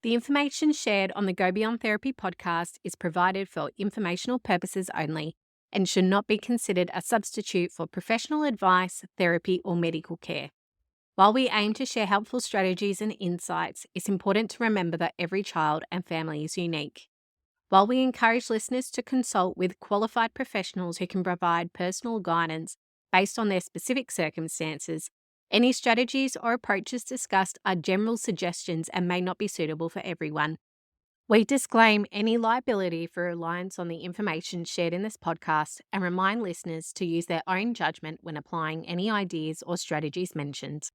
The information shared on the Go Beyond Therapy podcast is provided for informational purposes only and should not be considered a substitute for professional advice, therapy, or medical care. While we aim to share helpful strategies and insights, it's important to remember that every child and family is unique. While we encourage listeners to consult with qualified professionals who can provide personal guidance based on their specific circumstances, any strategies or approaches discussed are general suggestions and may not be suitable for everyone. We disclaim any liability for reliance on the information shared in this podcast and remind listeners to use their own judgment when applying any ideas or strategies mentioned.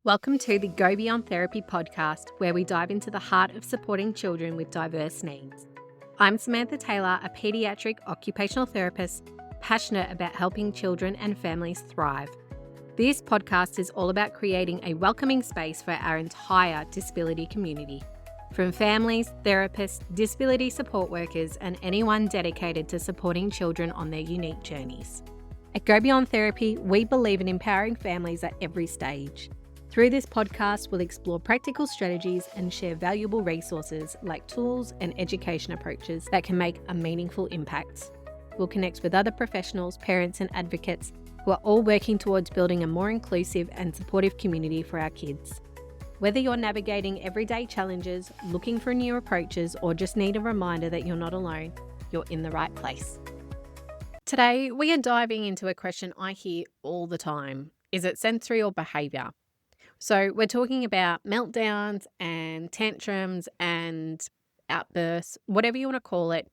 Welcome to the Go Beyond Therapy podcast, where we dive into the heart of supporting children with diverse needs. I'm Samantha Taylor, a pediatric occupational therapist passionate about helping children and families thrive. This podcast is all about creating a welcoming space for our entire disability community, from families, therapists, disability support workers, and anyone dedicated to supporting children on their unique journeys. At Go Beyond Therapy, we believe in empowering families at every stage. Through this podcast, we'll explore practical strategies and share valuable resources like tools and education approaches that can make a meaningful impact. We'll connect with other professionals, parents, and advocates who are all working towards building a more inclusive and supportive community for our kids. Whether you're navigating everyday challenges, looking for new approaches, or just need a reminder that you're not alone, you're in the right place. Today, we are diving into a question I hear all the time. Is it sensory or behaviour? So we're talking about meltdowns and tantrums and outbursts, whatever you want to call it,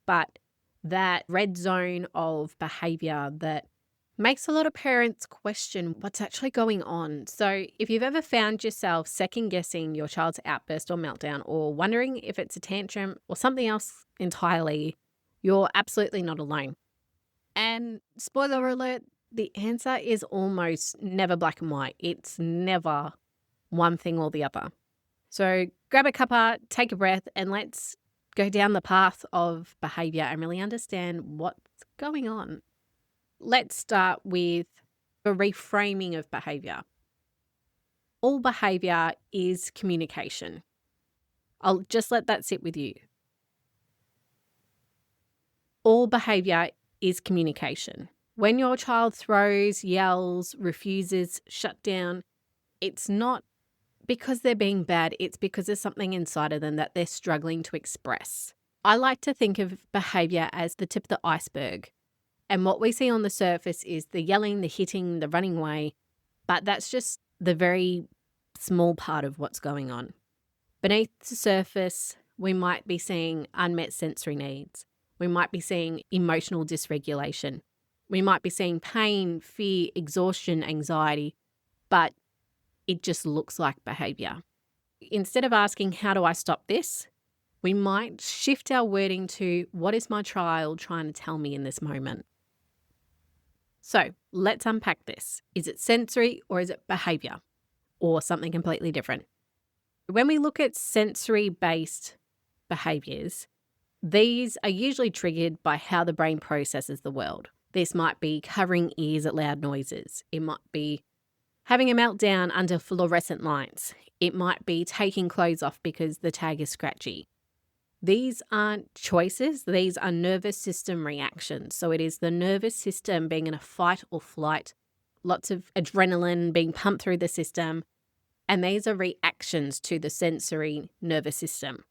but that red zone of behaviour that makes a lot of parents question what's actually going on. So if you've ever found yourself second guessing your child's outburst or meltdown, or wondering if it's a tantrum or something else entirely, you're absolutely not alone. And spoiler alert, the answer is almost never black and white. It's never one thing or the other. So grab a cuppa, take a breath, and let's go down the path of behaviour and really understand what's going on. Let's start with a reframing of behaviour. All behaviour is communication. I'll just let that sit with you. All behaviour is communication. When your child throws, yells, refuses, shut down, it's not because they're being bad, it's because there's something inside of them that they're struggling to express. I like to think of behaviour as the tip of the iceberg. And what we see on the surface is the yelling, the hitting, the running away, but that's just the very small part of what's going on. Beneath the surface, we might be seeing unmet sensory needs. We might be seeing emotional dysregulation. We might be seeing pain, fear, exhaustion, anxiety, but it just looks like behaviour. Instead of asking, how do I stop this? We might shift our wording to, what is my child trying to tell me in this moment? So let's unpack this. Is it sensory or is it behaviour, or something completely different? When we look at sensory-based behaviours, these are usually triggered by how the brain processes the world. This might be covering ears at loud noises. It might be having a meltdown under fluorescent lights. It might be taking clothes off because the tag is scratchy. These aren't choices, these are nervous system reactions. So it is the nervous system being in a fight or flight, lots of adrenaline being pumped through the system, and these are reactions to the sensory nervous system.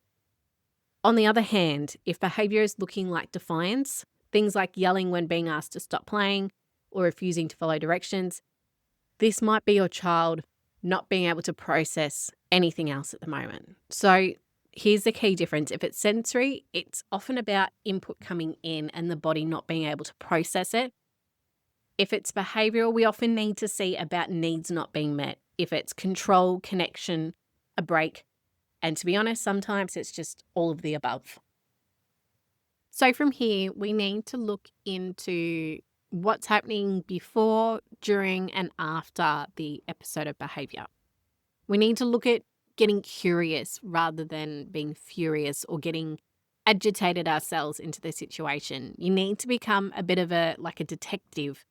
On the other hand, if behaviour is looking like defiance, things like yelling when being asked to stop playing or refusing to follow directions, this might be your child not being able to process anything else at the moment. So here's the key difference. If it's sensory, it's often about input coming in and the body not being able to process it. If it's behavioural, we often need to see about needs not being met. If it's control, connection, a break, and to be honest, sometimes it's just all of the above. So from here, we need to look into what's happening before, during, and after the episode of behaviour. We need to look at getting curious rather than being furious or getting agitated ourselves into the situation. You need to become a bit of a detective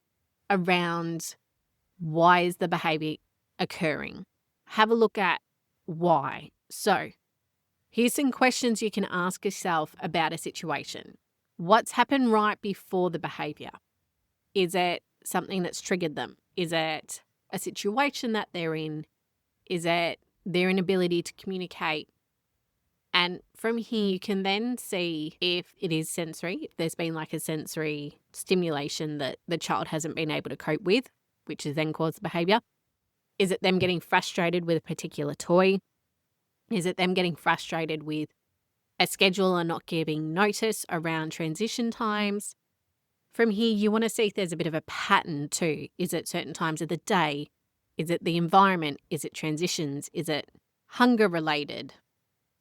around why is the behaviour occurring. Have a look at why. So Here's some questions you can ask yourself about a situation. What's happened right before the behaviour? Is it something that's triggered them? Is it a situation that they're in? Is it their inability to communicate? And from here, you can then see if it is sensory, if there's been like a sensory stimulation that the child hasn't been able to cope with, which has then caused the behaviour. Is it them getting frustrated with a particular toy? Is it them getting frustrated with a schedule and not giving notice around transition times? From here, you want to see if there's a bit of a pattern too. Is it certain times of the day? Is it the environment? Is it transitions? Is it hunger related?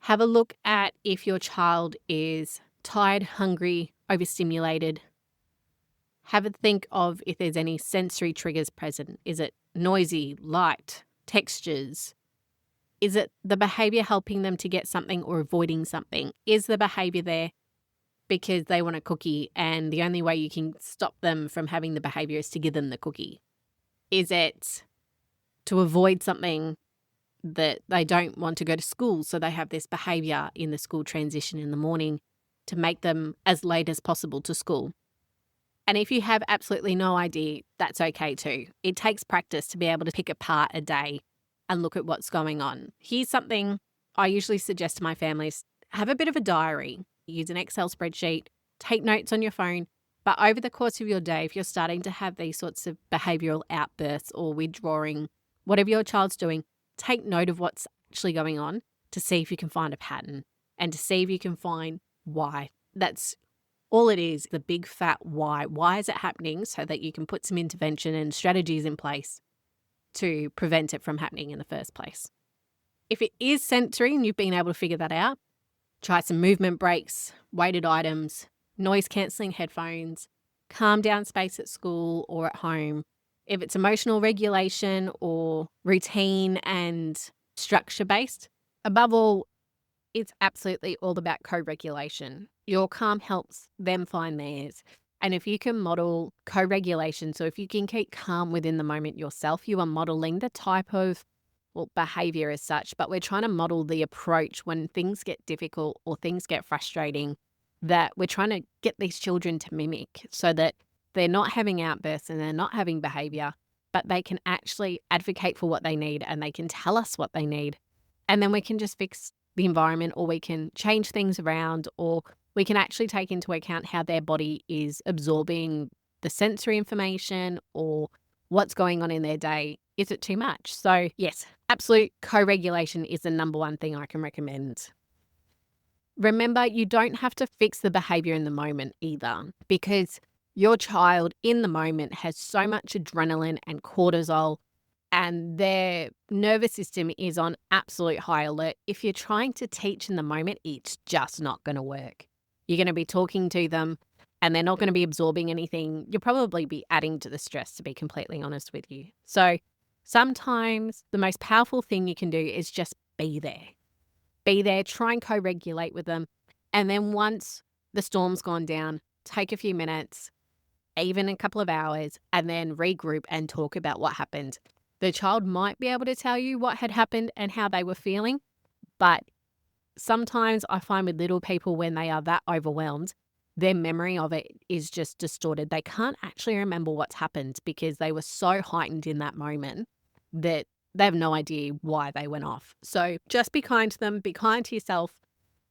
Have a look at if your child is tired, hungry, overstimulated. Have a think of if there's any sensory triggers present. Is it noisy, light, textures? Is it the behaviour helping them to get something or avoiding something? Is the behaviour there because they want a cookie and the only way you can stop them from having the behaviour is to give them the cookie? Is it to avoid something that they don't want to go to school, so they have this behaviour in the school transition in the morning to make them as late as possible to school? And if you have absolutely no idea, that's okay too. It takes practice to be able to pick apart a day and look at what's going on. Here's something I usually suggest to my families: have a bit of a diary. Use an Excel spreadsheet, take notes on your phone. But over the course of your day, if you're starting to have these sorts of behavioural outbursts or withdrawing, whatever your child's doing, take note of what's actually going on to see if you can find a pattern and to see if you can find why. That's all it is, the big fat why. Why is it happening, so that you can put some intervention and strategies in place to prevent it from happening in the first place. If it is sensory and you've been able to figure that out, try some movement breaks, weighted items, noise cancelling headphones, calm down space at school or at home. If it's emotional regulation or routine and structure based, above all, it's absolutely all about co-regulation. Your calm helps them find theirs. And if you can model co-regulation, so if you can keep calm within the moment yourself, you are modeling the type of, behavior as such, but we're trying to model the approach when things get difficult or things get frustrating, that we're trying to get these children to mimic so that they're not having outbursts and they're not having behavior, but they can actually advocate for what they need and they can tell us what they need. And then we can just fix the environment, or we can change things around, or we can actually take into account how their body is absorbing the sensory information or what's going on in their day. Is it too much? So yes, absolute co-regulation is the number one thing I can recommend. Remember, you don't have to fix the behavior in the moment either, because your child in the moment has so much adrenaline and cortisol and their nervous system is on absolute high alert. If you're trying to teach in the moment, it's just not going to work. You're going to be talking to them and they're not going to be absorbing anything. You'll probably be adding to the stress, to be completely honest with you. So sometimes the most powerful thing you can do is just be there. Be there, try and co-regulate with them. And then once the storm's gone down, take a few minutes, even a couple of hours, and then regroup and talk about what happened. The child might be able to tell you what had happened and how they were feeling, but sometimes I find with little people, when they are that overwhelmed, their memory of it is just distorted. They can't actually remember what's happened because they were so heightened in that moment that they have no idea why they went off. So just be kind to them, be kind to yourself,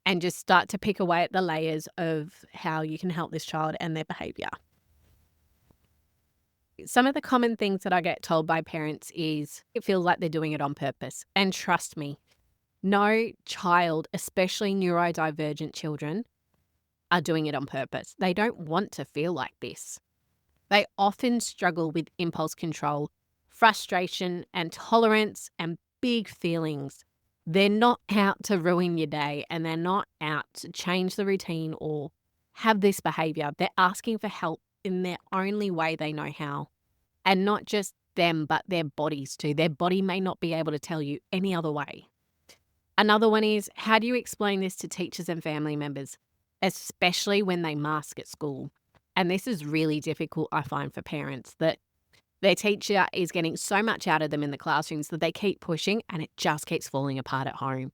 and just start to pick away at the layers of how you can help this child and their behaviour. Some of the common things that I get told by parents is it feels like they're doing it on purpose. And trust me, no child, especially neurodivergent children, are doing it on purpose. They don't want to feel like this. They often struggle with impulse control, frustration and tolerance and big feelings. They're not out to ruin your day and they're not out to change the routine or have this behaviour. They're asking for help in their only way they know how. And not just them, but their bodies too. Their body may not be able to tell you any other way. Another one is, how do you explain this to teachers and family members, especially when they mask at school? And this is really difficult, I find, for parents, that their teacher is getting so much out of them in the classrooms that they keep pushing and it just keeps falling apart at home.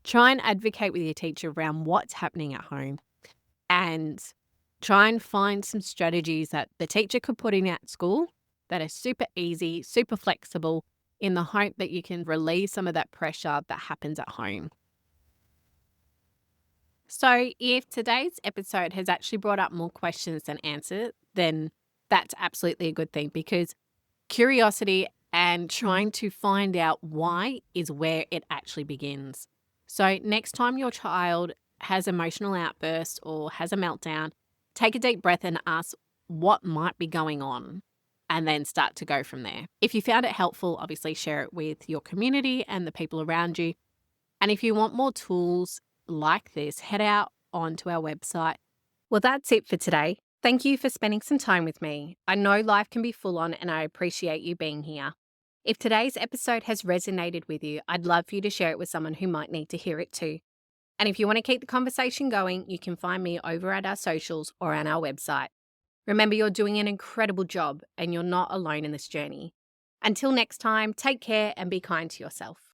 Try and advocate with your teacher around what's happening at home and try and find some strategies that the teacher could put in at school that are super easy, super flexible, in the hope that you can relieve some of that pressure that happens at home. So, if today's episode has actually brought up more questions than answers, then that's absolutely a good thing because curiosity and trying to find out why is where it actually begins. So, next time your child has emotional outbursts or has a meltdown, take a deep breath and ask what might be going on and then start to go from there. If you found it helpful, obviously share it with your community and the people around you. And if you want more tools like this, head out onto our website. Well, that's it for today. Thank you for spending some time with me. I know life can be full on and I appreciate you being here. If today's episode has resonated with you, I'd love for you to share it with someone who might need to hear it too. And if you want to keep the conversation going, you can find me over at our socials or on our website. Remember, you're doing an incredible job and you're not alone in this journey. Until next time, take care and be kind to yourself.